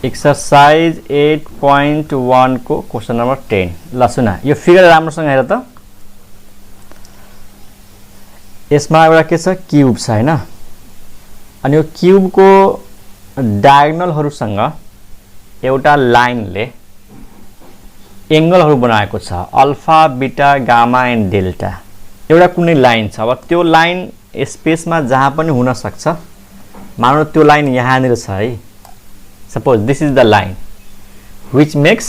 Exercise 8.1 को question number 10 ल सुन यो फिगर राम्रोसँग हेर त यसमा एउटा के छ क्यूब छ हैन अनि यो क्यूब को डायगोनलहरुसँग एउटा लाइनले एंगलहरु बनाएको छ alpha beta gamma and delta एउटा कुनै लाइन छ अब त्यो लाइन स्पेसमा जहाँ पनि हुन सक्छ मानौ त्यो लाइन यहाँनिर छ है suppose this is the line which makes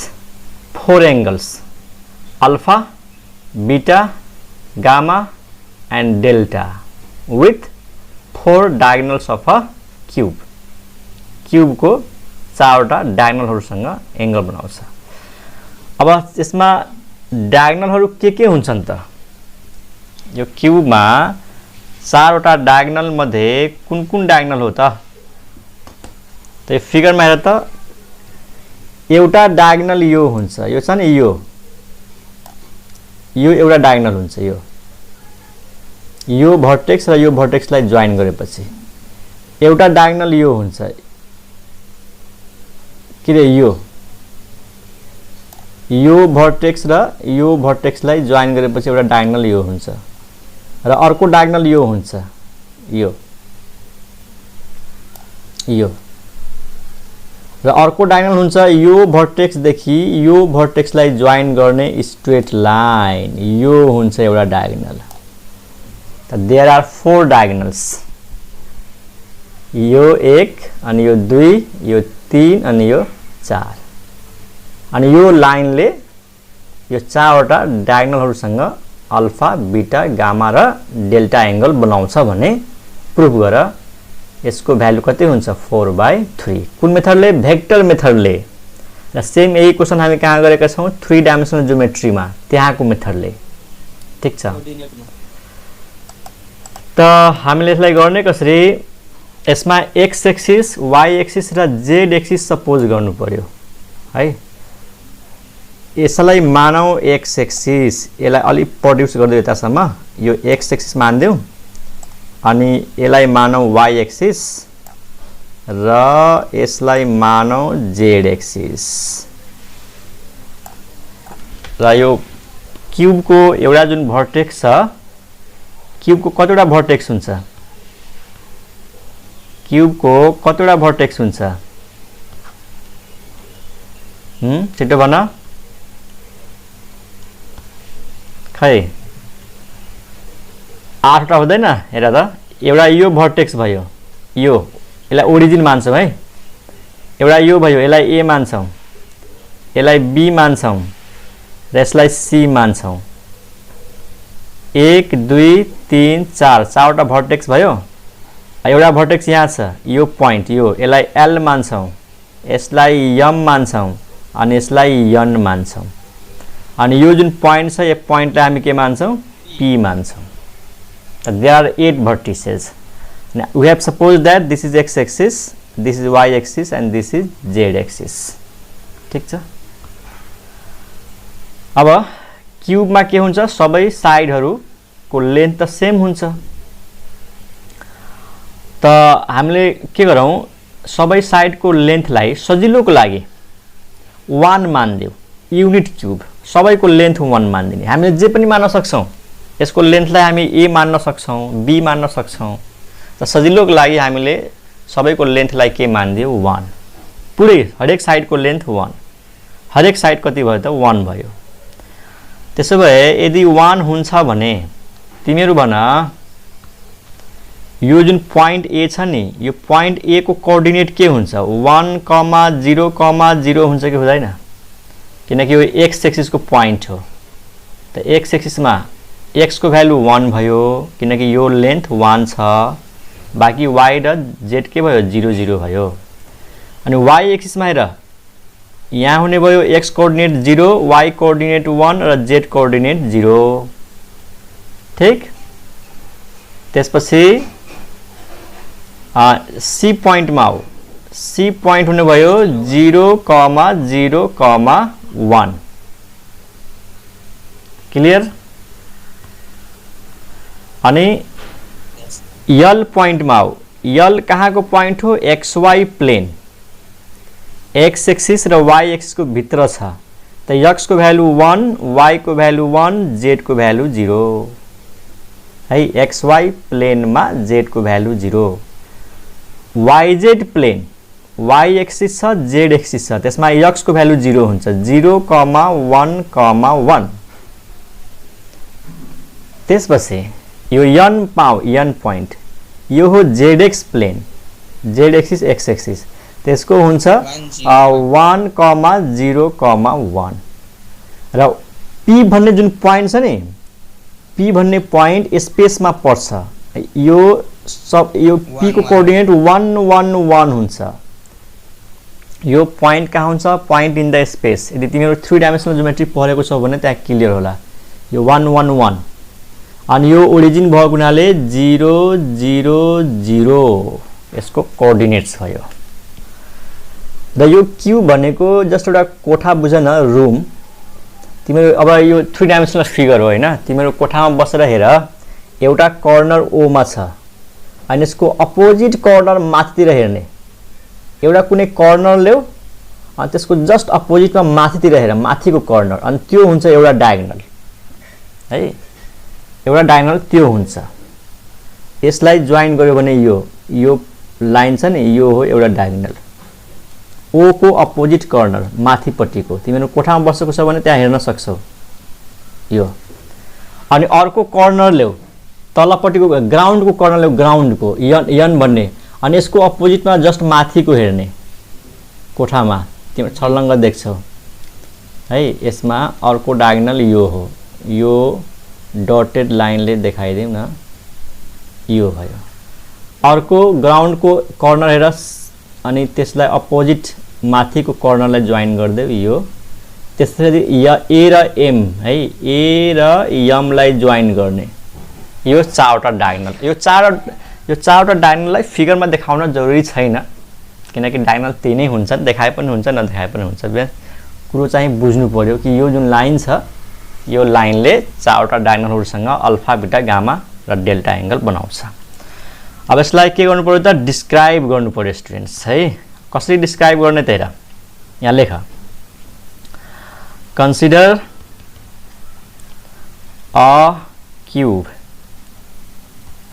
4 angles alpha beta gamma and delta with 4 diagonals of a cube cube को चारवटा डायगोनलहरुसँग एंगल बनाउँछ अब यसमा डायगोनलहरु के हुन्छन् त यो क्यूबमा चारवटा डायगोनल मध्ये कुन डायगोनल हो त तो फिगर में हेर त एउटा डायगोनल यो हुन्छ यो छ नि यो एउटा डायगोनल हुन्छ यो भर्टेक्स र यो भर्टेक्सलाई जोइन गरेपछि एउटा डायगोनल यो हुन्छ के रे यो भर्टेक्स र यो भर्टेक्सलाई जोइन गरेपछि एउटा डायगोनल यो हुन्छ र अर्को डायगोनल यो हुन्छ यो र अर्को डायगोनल हुन्छ यो भर्टेक्स देखि यो भर्टेक्सलाई जोइन गर्ने स्ट्रेट लाइन यो हुन्छ एउटा डायगोनल त देयर आर 4 डायगोनल्स यो 1 अनि यो 2 यो 3 अनि यो 4 अनि यो लाइनले यो चारवटा डायगोनलहरुसँग अल्फा बीटा गामा र डेल्टा एंगल बनाउँछ भने प्रुफ गर यसको भ्यालु कति हुन्छ 4/3 कुन मेथडले भेक्टर मेथडले र सेम यही क्वेशन हामी कहाँ गरेका छौं 3 डाइमेन्सनल ज्योमेट्रीमा त्यहाँको मेथडले ठीक छ त हामीले यसलाई गर्ने कसरी यसमा x एक्सिस y एक्सिस र z एक्सिस सपोज गर्नु पर्यो है यसलाई मानौ x एक्सिस यसलाई अलि प्रोड्युस गर्दै यतासम्म यो x एक्सिस मान्देऊ अनि यसलाई मानौ y एक्सिस र यसलाई मानौ z एक्सिस र यो क्यूब को एउटा जुन भर्टेक्स छ क्यूब को कतिवटा भर्टेक्स हुन्छ क्यूब को कतिवटा भर्टेक्स हुन्छ छिटो भन खै 8 वटा हुँदैन हेर त एउटा यो भर्टेक्स भयो यो यसलाई ओरिजिन मान्छौं है एउटा यो भयो यसलाई ए मान्छौं यसलाई बी मान्छौं र यसलाई सी मान्छौं 1 2 3 4 चारवटा भर्टेक्स भयो एउटा भर्टेक्स यहाँ छ यो प्वाइन्ट यो यसलाई एल मान्छौं यसलाई एम मान्छौं अनि यसलाई एन मान्छौं अनि यो जुन प्वाइन्ट छ यो प्वाइन्टलाई हामी के मान्छौं P मान्छौं there are 8 vertices now we have supposed that this is x axis this is y axis and this is z axis ठीक छ अब क्यूब मा के हुन्छ सबै साइडहरु को लेन्थ त सेम हुन्छ त हामीले के गरौं सबै साइड को लेन्थलाई सजिलोको लागि 1 मान्देऊ युनिट क्यूब सबैको लेन्थ 1 मान्दिने हामीले जे पनि मान्न सक्छौं यसको लेन्थलाई हामी a मान्न सक्छौं b मान्न सक्छौं त सजिलोको लागि हामीले सबैको लेन्थलाई के मान्दियौ 1 पुरै हरेक साइडको लेन्थ 1 हरेक साइड कति भयो त 1 भयो त्यसोभए यदि 1 हुन्छ भने तिमीहरु भन यो जुन प्वाइन्ट a छ नि यो प्वाइन्ट a को कोअर्डिनेट के हुन्छ 1,0,0 हुन्छ कि हुँदैन किनकि यो x एक्सिस को प्वाइन्ट हो त x एक्सिस मा x को भ्यालु 1 भयो किनकि यो लेन्थ 1 छ बाकी y र z के भयो 0 0 भयो अनि y एक्सिस मा हेर यहाँ हुने भयो x कोअर्डिनेट 0 y कोअर्डिनेट 1 र z कोअर्डिनेट 0 ठीक त्यसपछि c प्वाइन्ट मा हो c प्वाइन्ट हुने भयो 0,0,1 क्लियर अनि यल प्वाइन्ट मा हो यल कहाँ को प्वाइन्ट हो xy प्लेन एक्स एक्सिस र वाई एक्सिस को भित्र छ त एक्स को भ्यालु 1, वाई को भ्यालु 1, जेड को भ्यालु 0 है। एक्स वाई प्लेनमा जेड को value 0। Y z plane y axis छ, जेड एक्सिस छ, त्यसमा एक्स को भ्यालु 0 हुन्छ। 0, 1, 1। त्यसपछि यो n पोइन्ट यो हो z x plane, z axis x axis, त्यसको हुन्छ 1, 0, 1 र p भन्ने जुन पोइन्ट छ नि, p भन्ने पोइन्ट स्पेसमा पर्छ। यो p को कोअर्डिनेट 1, 1, 1 हुन्छ। यो पोइन्ट कहाँ हुन्छ? Point in the space. यदि तिमीहरू 3 डाइमेन्सनल ज्योमेट्री पढेको छौ भने त्यहाँ क्लियर होला। यो 1, 1, 1 अनि यो ओरिजिन भएको हुनाले 0, 0, 0 यसको कोअर्डिनेट्स भयो। र यो क्यू भनेको जस्ट एउटा कोठा बुझ न, रुम। तिमीहरू अब यो 3 डाइमेन्सनल फिगर हो हैन, तिमीहरू कोठामा बसेर हेर, एउटा कर्नर ओ मा छ अनि यसको अपोजिट कर्नर माथितिर हेर्ने, एउटा कुनै कर्नर ल्याऊ अनि त्यसको जस्ट अपोजिटमा माथितिर हेर, माथिको कर्नर, अनि त्यो हुन्छ एउटा डायगोनल है, एउटा डायगोनल त्यो हुन्छ। यसलाई जोइन गर्यो भने यो लाइन छ नि, यो हो एउटा डायगोनल। ओ को अपोजिट कर्नर माथिपट्टिको, तिमीहरू कोठामा बसेको छ भने त्यहाँ हेर्न सक्छौ यो। अनि अर्को कर्नर ल्याऊ, तलपट्टिको ग्राउन्डको कर्नर ल्याऊ, ग्राउन्डको यन भन्ने, अनि यसको अपोजिटमा जस्ट माथिको हेर्ने कोठामा, तिमीहरू छर्लङ्ग देख्छौ है। यसमा अर्को डायगोनल यो हो, यो डटेड लाइनले देखाइदिउँ न, यो भयो। अर्को ग्राउन्डको कर्नर हेर अनि त्यसलाई अपोजिट माथिको कर्नरलाई जोइन गरिदेऊ, यो। त्यसरी ए र एम है, ए र एम लाई जोइन गर्ने, यो 4वटा डायगोनल। यो चारवटा डायगोनललाई फिगरमा देखाउन जरुरी छैन, किनकि डायगोनल त्यही नै हुन्छ, देखाए पनि हुन्छ नदेखाए पनि हुन्छ। कुरो चाहिँ बुझ्नु पर्यो कि यो जुन लाइन छ, यो लाइनले 4वटा डायगोनलहरुसँग अल्फा, बीटा, गामा र डेल्टा एंगल बनाउँछ। अब यसलाई के गर्नु पर्यो त? डिस्क्राइब गर्नु पर्यो स्टुडेन्ट्स है। कसरी डिस्क्राइब गर्ने त हेर, यहाँ लेख, consider a cube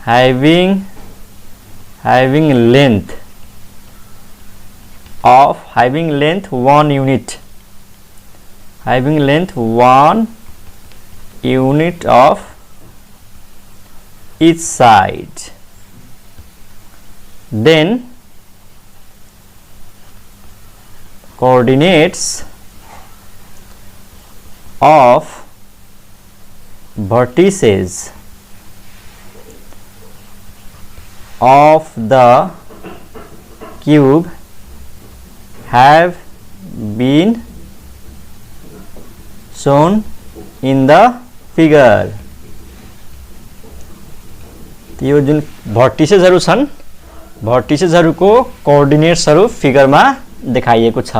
having length 1 unit, having length 1 unit of each side, then coordinates of vertices of the cube have been shown in the figure। यो जुन भर्टिसेसहरु छन्, भर्टिसेसहरुको कोअर्डिनेट्सहरु फिगरमा देखाइएको छ।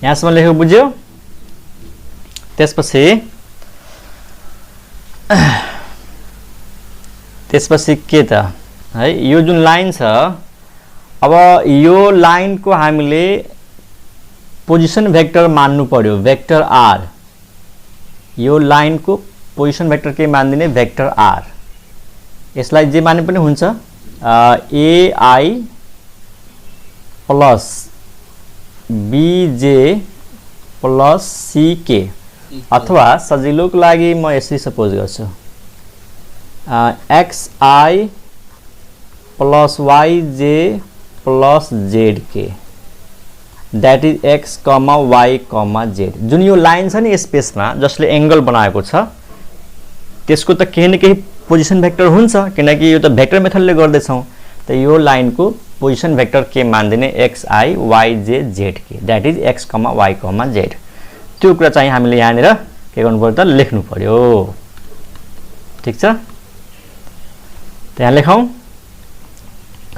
यहाँसम्म लेखेको बुझ्यो? त्यसपछि के त है, यो जुन लाइन छ, अब यो लाइन को हामीले पोजिसन भेक्टर मान्नु पर्यो, भेक्टर आर। यो लाइन को पोजिसन भेक्टर के मान्दिने? Vector R. यसलाई जे माने पनि हुन्छ, AI plus BJ plus CK, अथवा सजिलोको लागि म यसरी सपोज गर्छु, XI plus YJ plus ZK, that is X, Y, Z। जुन यो लाइन छ नि स्पेसमा जसले एंगल बनाएको छ, त्यसको त केही न केही पोजिसन भेक्टर हुन्छ, किनकि यो त भेक्टर मेथडले गर्दैछौँ। त यो लाइन को पोजिसन भेक्टर के मान्दिने? XI, YJ, ZK, that is X, Y, Z। त्यो कुरा चाहिँ हामीले यहाँनिर के गर्नु पर्यो त? लेख्नु पर्यो। ठीक छ? त्यहाँ लेखौं,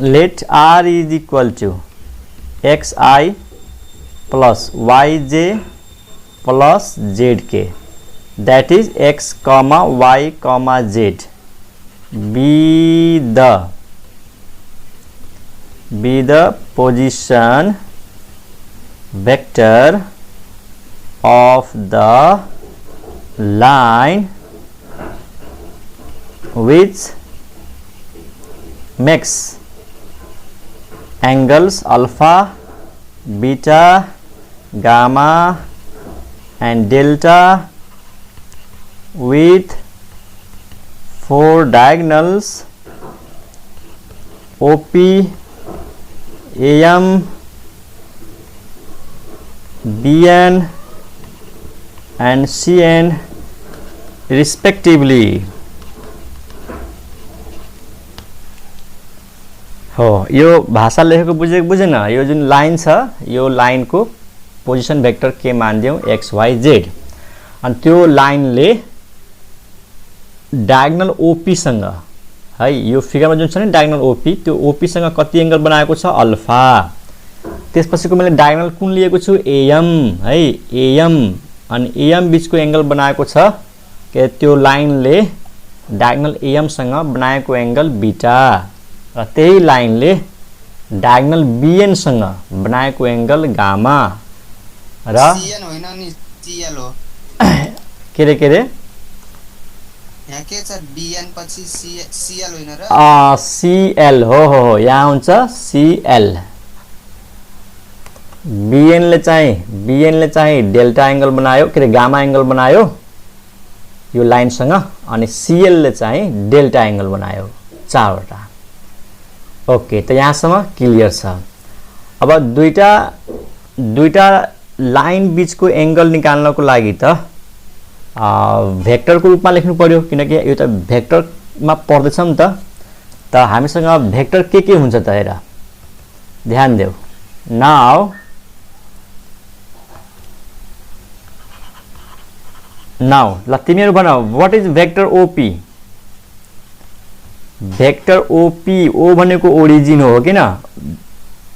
let R is equal to XI plus YJ plus ZK, that is X, Y, Z, be the position vector of the line which makes angles alpha, beta, gamma and delta with 4 diagonals OP, AM, BN and CN respectively. हो यो भाषा लेखेको बुझेन यो जुन line छ यो line को पोजिसन भेक्टर के मान्दियौ x y z अनि त्यो लाइनले डायगोनल OP सँग है यो फिगरमा जुन छ नि डायगोनल OP त्यो OP सँग कति एंगल बनाएको छ अल्फा त्यसपछिको मैले डायगोनल कुन लिएको छु AM है AM अनि AM बीचको एंगल बनाएको छ के त्यो लाइनले डायगोनल AM सँग बनाएको एंगल बीटा र त्यही लाइनले डायगोनल BN सँग बनाएको एंगल गामा र CN होइन नि CL हो के रे यहाँ के छ BN पछि CL होइन र CL हो यहाँ हुन्छ CL BN ले चाहिँ डेल्टा एंगल बनायो के रे गामा एंगल बनायो यो लाइन सँग अनि CL ले चाहिँ डेल्टा एंगल बनायो चारवटा ओके त यहाँसम्म क्लियर छ अब दुईटा लाइन बीचको एंगल निकाल्नको लागि त भेक्टरको रूपमा लेख्नु पर्यो किनकि यो त भेक्टरमा पर्दछ नि त हामीसँग भेक्टर के हुन्छ त हेर ध्यान देऊ नाउ ल तिमीहरु भन what is vector OP vector OP O भनेको ओरिजिन हो किन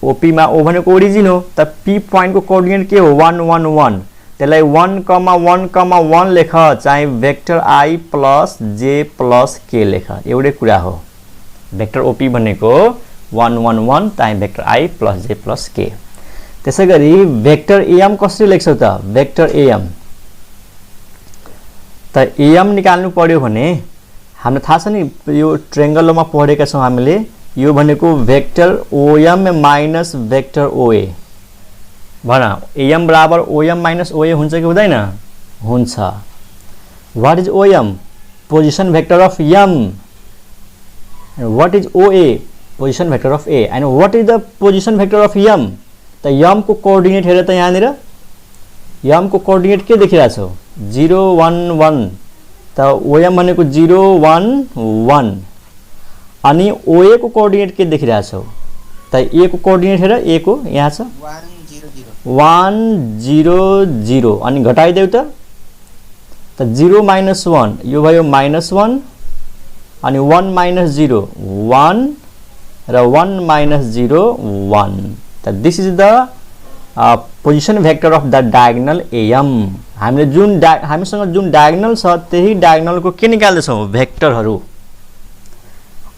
OP मा O भनेको ओरिजिन हो त P पॉइंट को कोअर्डिनेट के हो 1 1 1 त्यसलाई 1,1,1 लेख चाहिँ vector I plus J plus K लेख एउटै कुरा हो भेक्टर OP भनेको 1 1 1 चाहिँ vector I plus J plus K त्यसैगरी भेक्टर AM कसरी लेख्छौ त भेक्टर AM त AM निकाल्नु पर्यो भने हामीलाई थाहा छ नि यो ट्रायंगलमा पढेका छौं हामीले यो भनेको vector OM minus vector OA भन AM बराबर OM माइनस OA हुन्छ कि हुँदैन हुन्छ what is OM position vector of M and what is OA position vector of A and what is the position vector of M त M को coordinate हेर त यहाँनिर M को कोअर्डिनेट के देखिरा छौ 0 1 1 त OM भनेको 0 1 1 अनि OA को कोअर्डिनेट के देखिरा छौ त A को कोअर्डिनेट हेर A को यहाँ छ 1 0 0 अनि घटाइदेऊ त 0 - 1 यो भयो -1 अनि 1 - 0 1 र 1 - 0 1 त this is the position vector of the diagonal AM हामीले हामीसँग जुन डायगोनल छ त्यही डायगोनल को के निकाल्दै छौं भेक्टरहरु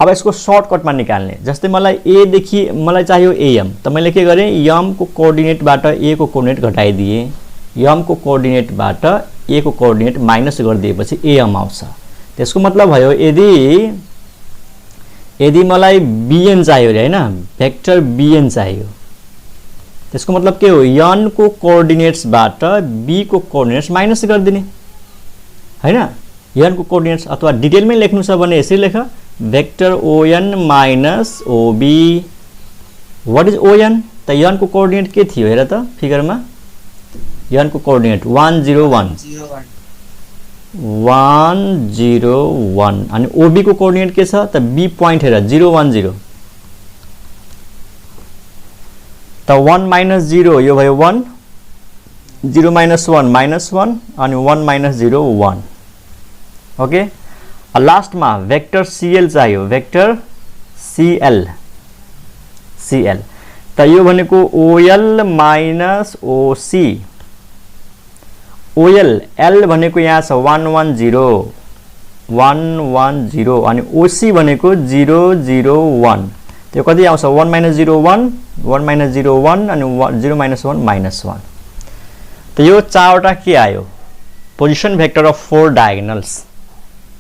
अब यसको सर्टकटमा निकाल्ने जस्तै मलाई A देखि मलाई चाहियो AM त मैले के गरे M को कोअर्डिनेट बाट A को कोअर्डिनेट घटाइदिए M को कोअर्डिनेट बाट A को कोअर्डिनेट माइनस गरिदिएपछि AM आउँछ त्यसको मतलब भयो यदि मलाई BN चाहियो रे हैन भेक्टर BN चाहियो त्यसको मतलब के हो n को कोअर्डिनेट्स बाट b को कोअर्डिनेट्स माइनस गरिदिने हैन n को कोअर्डिनेट्स अथवा डिटेलमै लेख्नु छ भने यसरी लेख vector ON minus OB what is ON त n को कोअर्डिनेट के थियो हेर त फिगरमा n को कोअर्डिनेट 1 0 1 1 0 1 अनि OB को कोअर्डिनेट के छ त b पॉइंट हेर 0 1 0 त 1 - 0 यो भयो 1 0 - 1 -1 अनि 1 - 0 1 ओके लास्ट मा भेक्टर CL चाहियो भेक्टर CL त यो भनेको OL minus OC OL L भनेको यहाँ छ 1 1 0 1 1 0 अनि OC भनेको 0 0 1 त्यो कति आउँछ 1 - 0 1 1 - 0 1 अनि 0 - 1 -1 त यो चारवटा के आयो position vector of 4 diagonals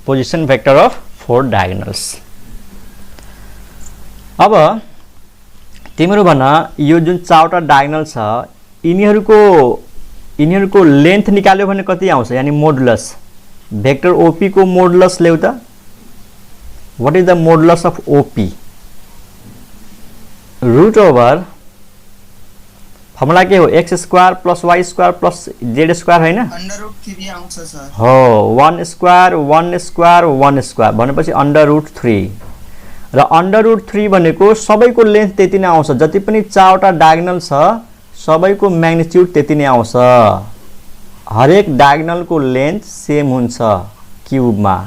position vector of 4 diagonals अब तिम्रो भन यो जुन चारवटा डायगोनल छ यिनीहरूको लेन्थ निकाल्यो भने कति आउँछ यानी मोडुलस भेक्टर ओपी को मोडुलस ल्याउ त what is the modulus of OP root over formula के हो x square plus y square plus z square हैन √3 आउँछ सर हो 1 स्क्वायर 1 स्क्वायर 1 स्क्वायर भनेपछि √3 र √3 भनेको सबैको लेन्थ त्यति नै आउँछ जति पनि चारवटा डायगोनल छ सबैको म्याग्निट्युड त्यति नै आउँछ हरेक डायगोनलको लेन्थ सेम हुन्छ क्यूबमा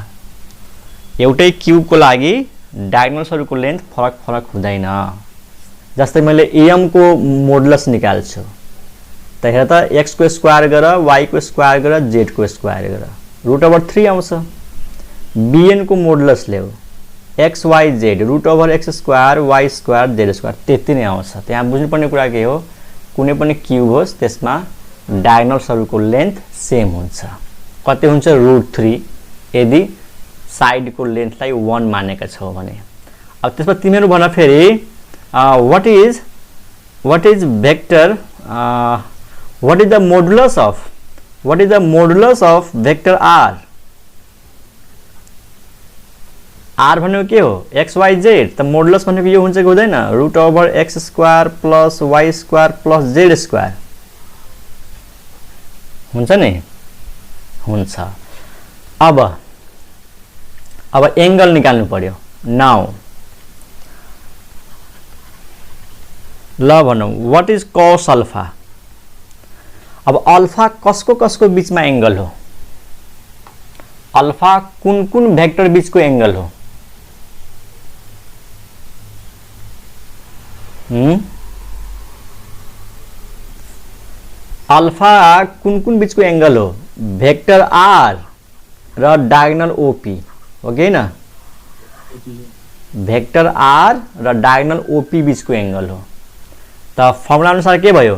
एउटै क्यूबको लागि डायगोनल्सहरुको लेन्थ फरक फरक हुँदैन जस्तै मैले am को मोडुलस निकाल्छु त हेर त x को स्क्वायर गर y को स्क्वायर गर z को स्क्वायर गर √3 आउँछ bn को मोडुलस ल्याऊ x y z √x square y square z square त्यति नै आउँछ त्यहाँ बुझ्नुपर्ने कुरा के हो कुनै पनि क्यूब होस् त्यसमा डायगोनल्सहरुको लेन्थ सेम हुन्छ कति हुन्छ √3 यदि साइडको लेन्थलाई 1 मानेका छौ भने अब त्यसमा तिमीहरु भन फेरि what is vector what is the modulus of vector r r भनेको के हो x y z त मोडुलस भनेको यो हुन्छ कि हुँदैन √x square plus y square plus z square हुन्छ नि हुन्छ अब एंगल निकाल्नु पर्यो नाउ ल भनौं व्हाट इज cos अल्फा अब अल्फा कसको बीचमा एंगल हो अल्फा कुन भेक्टर बीचको एंगल हो अल्फा कुन बीचको एंगल हो भेक्टर आर र डायगोनल ओपी हो कि न भेक्टर आर र डायगोनल ओपी बीचको एंगल हो त फर्मुला अनुसार के भयो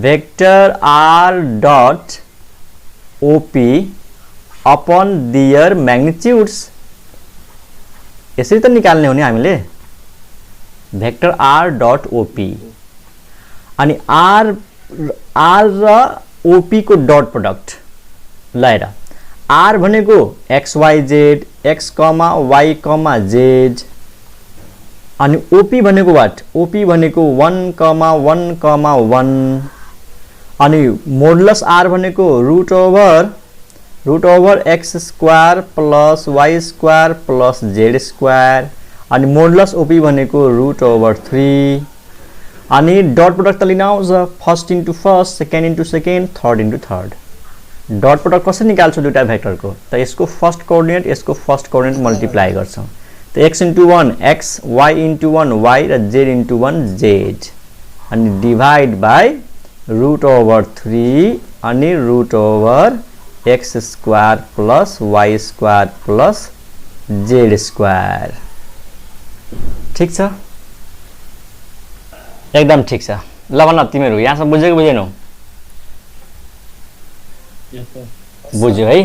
vector R dot OP upon their magnitudes यसरी त निकाल्ने हो नि हामीले भेक्टर आर डट ओपी अनि आर र ओपी को डट प्रोडक्ट ल हेर आर भनेको x y z x comma y comma z अनि ओपी भनेको वाट ओपी भनेको 1 कमा 1 कमा 1 अनि मोडुलस आर भनेको root over x square plus y square plus z square अनि मोडुलस ओपी भनेको √3 अनि डट प्रोडक्ट त लिन आउँछ first into first second into second third into third dot product कसरी निकाल्छौ दुईटा भेक्टरको त यसको फर्स्ट कोअर्डिनेट यसको फर्स्ट कोअर्डिनेट मल्टिप्लाई गर्छौ त x into 1 x y into 1 y र z into 1 z अनि डिवाइड बाइ √3 अनि √x square plus y square plus z square ठीक छ एकदम ठीक छ ल भन तिमीहरु यहाँसम्म बुझ्यो कि बुझेनौ बुझ्यो है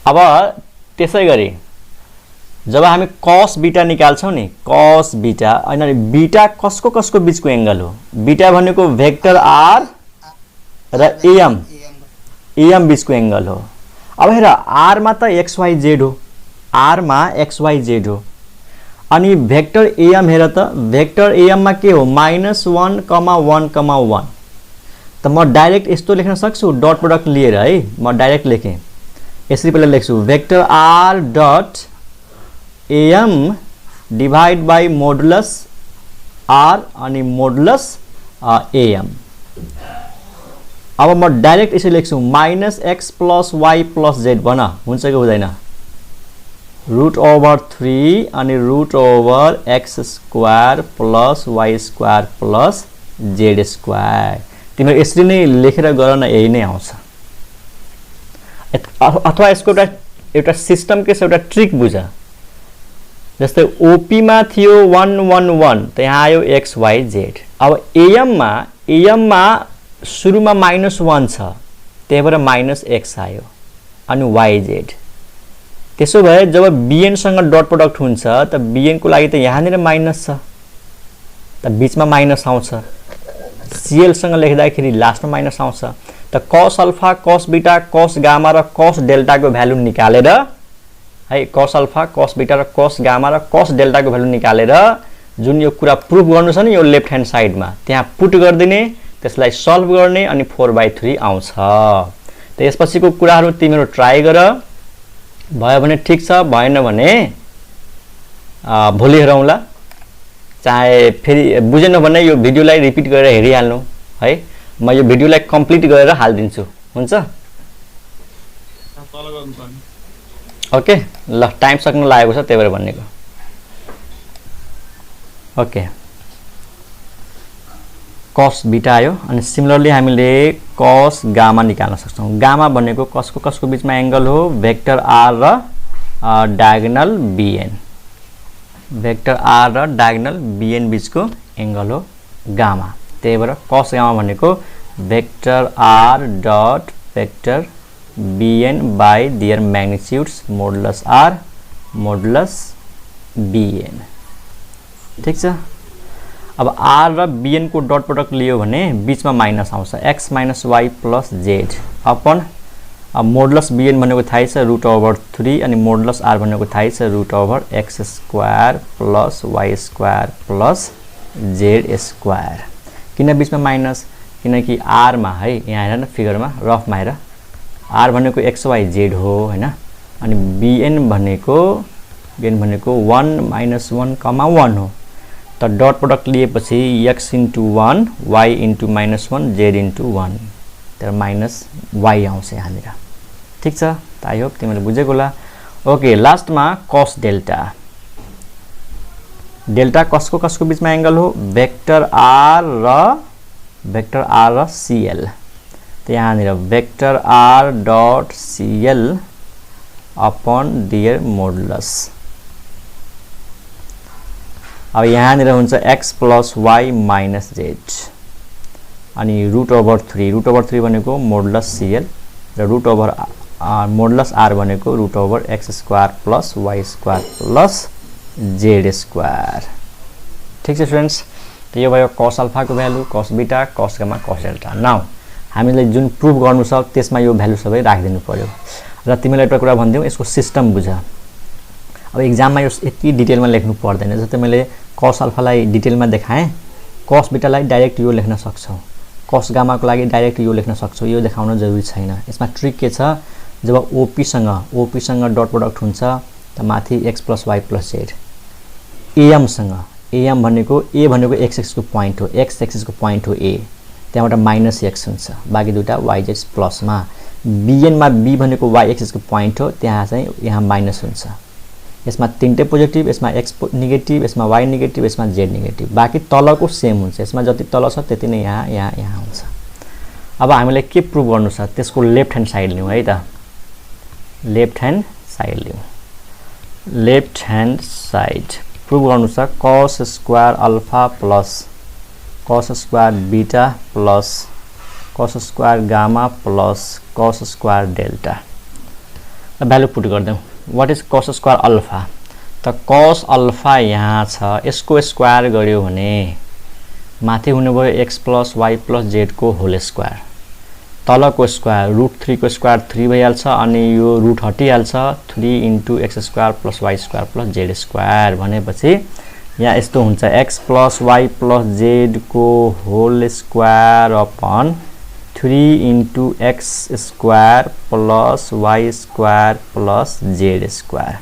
अब त्यसैगरी जब हामी cos बीटा निकाल्छौं नि cos बीटा अनि बीटा कसको बीचको एंगल हो बीटा भनेको भेक्टर r र am बीचको एंगल हो अब हेर r मा त xyz हो r मा xyz हो अनि भेक्टर am हेर त भेक्टर am मा के हो -1, -1, 1 त म डाइरेक्ट यस्तो लेख्न सक्छु डट प्रोडक्ट लिएर है म डाइरेक्ट लेखेँ यसरी पहिला लेख्छु vector r dot am divide by modulus r अनि मोडुलस am अब म डाइरेक्ट यसरी लेख्छु -x + y + z भन हुन्छ कि हुँदैन √3 अनि √x square plus y square plus z square तिम्रो यसरी नै लेखेर गर न यही नै आउँछ अथवा यसको एउटा सिस्टम के छ एउटा ट्रिक बुझ जस्तै ओपी मा थियो 111 त यहाँ आयो XYZ। अब AM मा सुरुमा -1 छ त्यही भएर -x आयो अनि YZ। त्यसो भए जब BN सँग डट प्रोडक्ट हुन्छ त BN को लागि त यहाँनिर माइनस छ त बीचमा माइनस आउँछ। CL सँग लेख्दाखेरि लास्टमा माइनस आउँछ। त cos alpha cos beta cos gamma र cos डेल्टा को भ्यालु निकालेर है cos अल्फा cos बीटा र cos गामा र cos डेल्टा को भ्यालु निकालेर जुन यो कुरा प्रुफ गर्नु छ नि यो लेफ्ट ह्यान्ड साइडमा त्यहाँ पुट गर्दिने त्यसलाई सल्भ गर्ने अनि 4/3 आउँछ। त यसपछिको कुराहरु तिमीहरु ट्राई गर, भयो भने ठीक छ, भएन भने भोलि हेरौँला। चाहे फेरि बुझेन भने यो भिडियोलाई रिपिट गरेर हेरिहाल्नु है। म यो भिडियोलाई कम्प्लिट गरेर हाल्दिन्छु, हुन्छ? ओके ल, टाइम सक्न लागेको छ त्यही भएर भन्नेको। ओके cos बीटा आयो अनि सिमिलरली हामीले cos गामा निकाल्न सक्छौं। गामा भनेको कसको बीचमा एंगल हो? भेक्टर r र डायगोनल bn। भेक्टर r र डायगोनल bn बीचको एंगल हो गामा। त्यही भएर cos गामा भनेको vector r dot vector bn by their magnitudes modulus r modulus bn। ठीक छ। अब r र bn को डट प्रोडक्ट लियो भने बीचमा माइनस आउँछ x minus y plus z upon modulus bn भनेको थाहै छ √3 अनि मोडुलस r भनेको थाहै छ √x² plus y² plus z²। किन बीचमा माइनस? किनकि r मा है यहाँ हेर न फिगरमा रफमा हेर r भनेको xyz हो हैन, अनि bn भनेको 1 - 1, 1 हो। त डट प्रोडक्ट लिएपछि x * 1 y * -1 z * 1 तर माइनस y आउँछ यहाँनिर। ठीक छ, त आई होप तिमीले बुझेको होला। ओके लास्टमा cos डेल्टा। डेल्टा कसको बीचमा एंगल हो? भेक्टर r र cl। त यहाँनिर vector r dot cl upon dear modulus. अब यहाँनिर हुन्छ x plus y minus z अनि √3 भनेको मोडुलस cl र मोडुलस r भनेको √x² plus y² plus z²। ठीक छ फ्रेन्ड्स, त यो भयो cos अल्फा को value, cos beta, cos gamma, cos delta. Now हामीले जुन प्रुफ गर्नु छ त्यसमा यो भ्यालु सबै राखिदिनु पर्यो। र तिमीलाई एउटा कुरा भन्दियौ, यसको सिस्टम बुझ। अब एक्जाममा यो यति डिटेलमा लेख्नु पर्दैन। जस्तै मैले cos अल्फालाई डिटेलमा देखाएँ, cos बीटालाई डाइरेक्ट यो लेख्न सक्छौ, cos गामाको लागि डाइरेक्ट यो लेख्न सक्छौ, यो देखाउन जरुरी छैन। यसमा ट्रिक के छ? जब OP सँग डट प्रोडक्ट हुन्छ त माथि x + y + z। AM सँग AM भनेको a भनेको x एक्सिस को पोइन्ट हो, x एक्सिस को पोइन्ट हो a, त्यहाँबाट -x हुन्छ, बाकी दुटा yz प्लसमा। bn मा b भनेको y एक्सिस को पोइन्ट हो, त्यहाँ चाहिँ यहाँ माइनस हुन्छ। यसमा तीनटै पोजिटिभ, यसमा x नेगेटिभ, यसमा y नेगेटिभ, यसमा z नेगेटिभ, बाकी तलको सेम हुन्छ। यसमा जति तल छ त्यति नै यहाँ हुन्छ। अब हामीले के प्रुफ गर्नु छ त्यसको लेफ्ट ह्यान्ड साइड लिउँ है त। लेफ्ट ह्यान्ड साइड लिउँ। लेफ्ट ह्यान्ड साइड प्रुफ गर्नु छ cos² alpha plus cos² beta plus cos² gamma plus cos² delta. Value put गर्दै व्हाट इज cos² अल्फा? त cos अल्फा यहाँ छ, यसको स्क्वायर गर्यो भने माथि हुने भयो x + y + z को होल स्क्वायर, तलको स्क्वायर √3 को स्क्वायर 3 भइहाल्छ अनि यो रुट हटिहाल्छ 3 * x² + y² + z² भनेपछि यहाँ यस्तो हुन्छ x + y + z को whole square upon 3 * x² + y² + z²।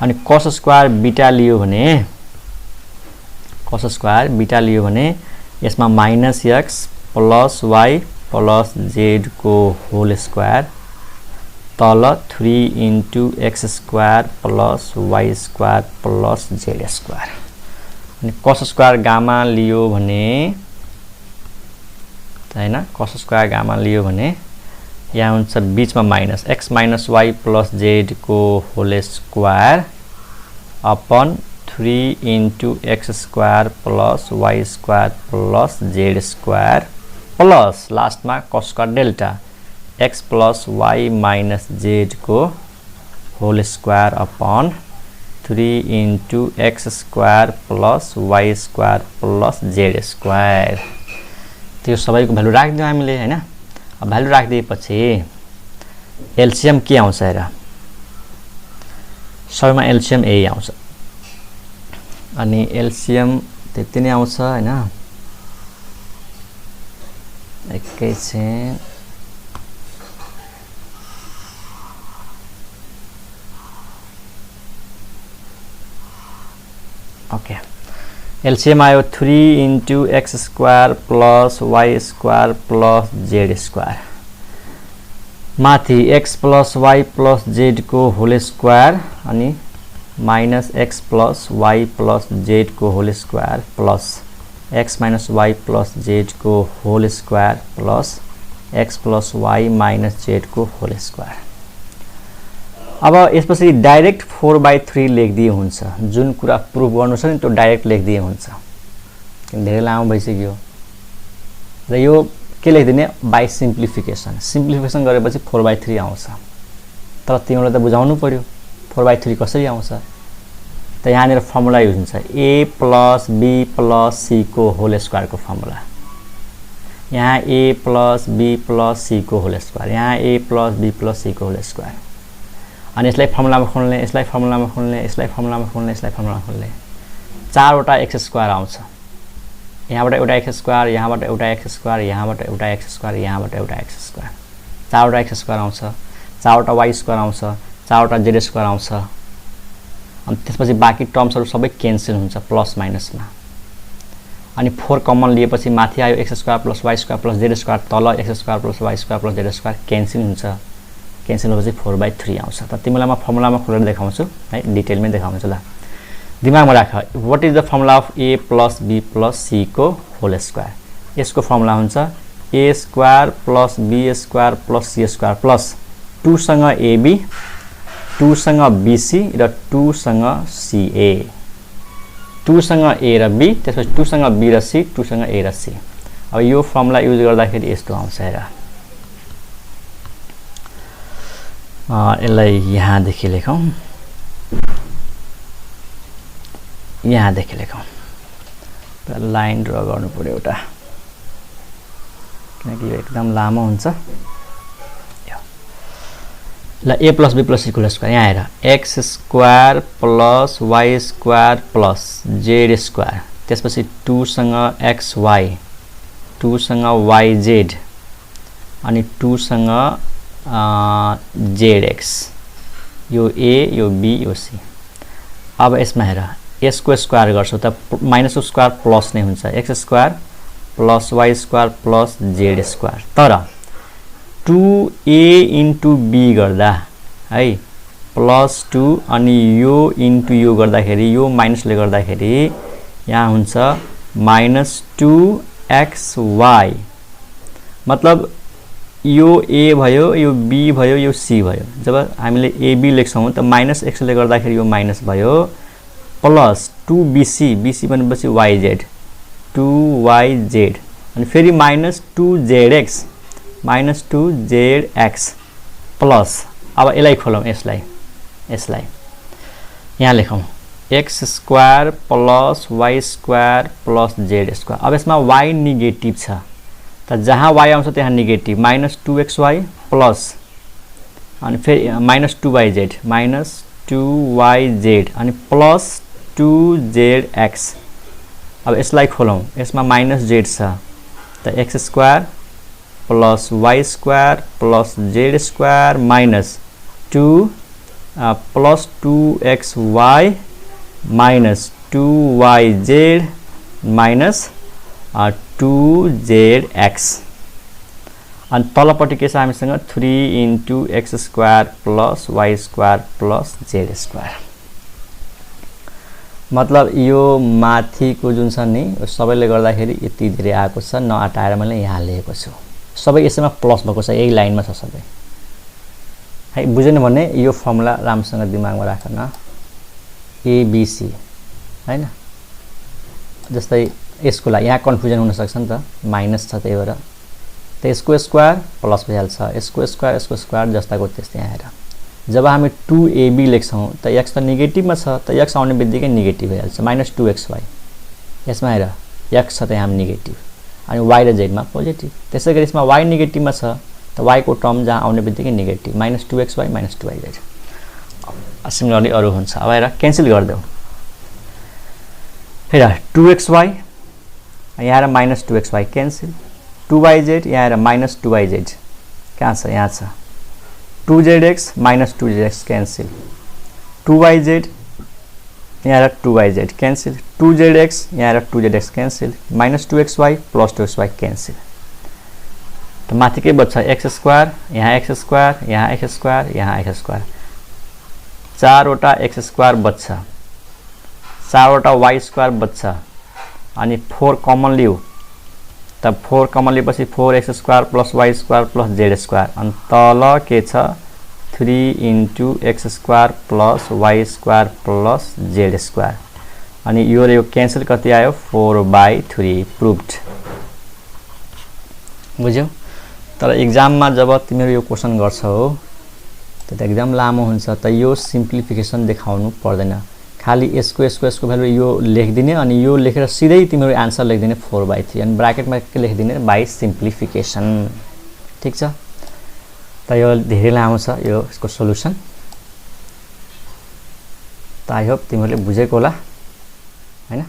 अनि cos² बीटा लियो भने यसमा -x + y + z को होल स्क्वायर तल 3 * x² + y² + z²। अनि cos² गामा लियो भने हैन, cos² गामा लियो भने यहाँ हुन्छ बीचमा माइनस x - y + z को whole square upon 3 into x square plus y square plus z square plus last में cos square delta x plus y minus z को whole square upon 3 into x square plus y square plus z square त्यो सबैको value राख्दियौ हामीले हैन। अब value राख्दिएपछि LCM के आउँछ हेर, सबैमा एलसीएम यही आउँछ अनि एलसीएम त्यति नै आउँछ हैन। एकैछिन ओके एलसीएम आयो 3 into x square plus y square plus z square माथि x plus y plus z को होल स्क्वायर अनि minus x plus y plus z को whole square plus x minus y plus z को whole square plus x plus y minus z को whole square. अब यसपछि direct 4/3 लेखिदिए हुन्छ, जुन कुरा प्रुफ गर्नु छ नि त्यो डाइरेक्ट लेखिदिए हुन्छ, धेरै लामो भइसक्यो र यो के लेखिदिने बाइ सिम्प्लिफिकेसन। सिम्प्लिफिकेसन गरेपछि 4/3 आउँछ, तर तिमीलाई त बुझाउनु पर्यो 4/3 कसरी आउँछ। त यहाँनिर फर्मुला युज हुन्छ a plus b plus c को होल स्क्वायर को फर्मुला, यहाँ a plus b plus c को होल स्क्वायर, यहाँ a plus b plus c को होल स्क्वायर अनि यसलाई फर्मुलामा खोल्ने, यसलाई फर्मुलामा खोल्ने, यसलाई फर्मुलामा खोल्ने, यसलाई फर्मुलामा खोल्ने, चारवटा x स्क्वायर आउँछ। यहाँबाट एउटा x स्क्वायर, यहाँबाट एउटा x स्क्वायर, यहाँबाट एउटा x स्क्वायर, यहाँबाट एउटा x स्क्वायर, चारवटा x स्क्वायर आउँछ, चारवटा y स्क्वायर आउँछ, चारवटा z स्क्वायर आउँछ अनि त्यसपछि बाँकी टर्म्सहरु सबै क्यान्सल हुन्छ प्लस माइनसमा अनि 4 कमन लिएपछि माथि आयो x square plus y square plus z square, तल x square plus y square plus z square cancel हुन्छ, क्यान्सल भएपछि 4/3 आउँछ। त तिमीलाई म फर्मुलामा खोलेर देखाउँछु है, डिटेलमै देखाउँछु ल। दिमागमा राख, what is the formula of a plus b plus c को होल स्क्वायर। यसको फर्मुला हुन्छ a square plus b square plus c square plus 2 सँग ab, 2 सँग bc र 2 सँग ca, 2 सँग a र b, त्यसपछि 2 सँग b र c, 2 सँग a र c। अब यो फर्मुला युज गर्दाखेरि यस्तो आउँछ हेर, यसलाई यहाँदेखि लेखौँ, यहाँदेखि लेखौँ, लाइन ड्र गर्नु पर्यो एउटा किनकि यो एकदम लामो हुन्छ। ल a plus b plus c को स्क्वायर, यहाँ हेर x square plus y square plus z square, त्यसपछि 2 सँग xy, 2 सँग yz अनि 2 सँग zx, यो a यो b यो c। अब यसमा हेर s को स्क्वायर गर्छौ त माइनस को स्क्वायर प्लस नै हुन्छ, x square plus y square plus z square, तर 2a into b गर्दा है प्लस 2 अनि यो इन्टु यो गर्दाखेरि यो माइनसले गर्दाखेरि यहाँ हुन्छ माइनस 2xy, मतलब यो a भयो, यो b भयो, यो c भयो। जब हामीले ab लेख्छौं त माइनस x ले गर्दाखेरि यो माइनस भयो प्लस 2bc, bc भनेपछि yz, 2yz अनि फेरि minus 2zx, minus 2zx plus, अब यसलाई खोलौं, यसलाई यहाँ लेखौं x square plus y square plus z square. अब यसमा y नेगेटिभ छ त जहाँ y आउँछ त्यहाँ नेगेटिभ, माइनस 2xy प्लस अनि फेरि माइनस 2yz, माइनस 2yz अनि प्लस 2zx। अब यसलाई खोलौं, यसमा माइनस z छ त x square plus y square plus z square minus 2 plus 2xy minus 2yz minus 2zx अनि तलपट्टि के छ हामीसँग 3 into x square plus y square plus z square. मतलब यो माथिको जुन छ नि सबैले गर्दाखेरि यति धेरै आएको छ, नअटाएर मैले यहाँ लेखेको छु, सबै यसैमा प्लस भएको छ, यही लाइनमा छ सबै है। बुझेन भने यो फर्मुला राम्रोसँग दिमागमा राख न। एबिसी हैन। जस्तै यसको लागि यहाँ कन्फ्युजन हुन सक्छ नि त, माइनस छ त्यही भएर त यसको स्क्वायर प्लस भइहाल्छ, यसको स्क्वायर जस्ताको त्यस्तै यहाँ हेर। जब हामी 2ab लेख्छौँ त x त नेगेटिभमा छ, त x आउने बित्तिकै नेगेटिभ भइहाल्छ, -2xy। यसमा हेर x छ त यहाँ नेगेटिभ अनि y र z मा पोजिटिभ। त्यसै गरी यसमा y नेगेटिभमा छ त y को टर्म जहाँ आउने बित्तिकै नेगेटिभ, -2xy -2yz। सिमिलरली अरू हुन्छ। अब हेर क्यान्सल गरिदेऊ। हेर 2xy यहाँ हेर -2xy क्यान्सल, 2yz यहाँ हेर -2yz कहाँ छ, यहाँ छ। 2zx -2zx क्यान्सल, 2yz यहाँ हेर 2yz क्यान्सल, 2zx यहाँ हेर 2zx cancel, -2xy +2xy cancel. त माथि के बच्छ, x² यहाँ x², यहाँ x², यहाँ x², 4वटा x² बच्छ, 4वटा y² बच्छ अनि 4 कमन लिऊ त 4 कमन लिएपछि 4x² + y² + z² अनि तल के छ 3 × x² + y² + z² अनि यो र यो क्यान्सल कति आयो 4/3 प्रुभड। बुझ्यौ। तर एक्जाममा जब तिमीहरू यो क्वेसन गर्छौ त एकदम लामो हुन्छ, त यो सिम्प्लिफिकेसन देखाउनु पर्दैन, खाली यसको भ्यालु यो लेखिदिने अनि यो लेखेर सिधै तिमीहरू आन्सर लेखिदिने 4/3 अनि ब्राकेटमा के लेखिदिने बाइ सिम्प्लिफिकेसन। ठीक छ। त यो धेरै लामो छ यो यसको सोलुसन। त आई होप तिमीहरूले बुझेको होला हैन।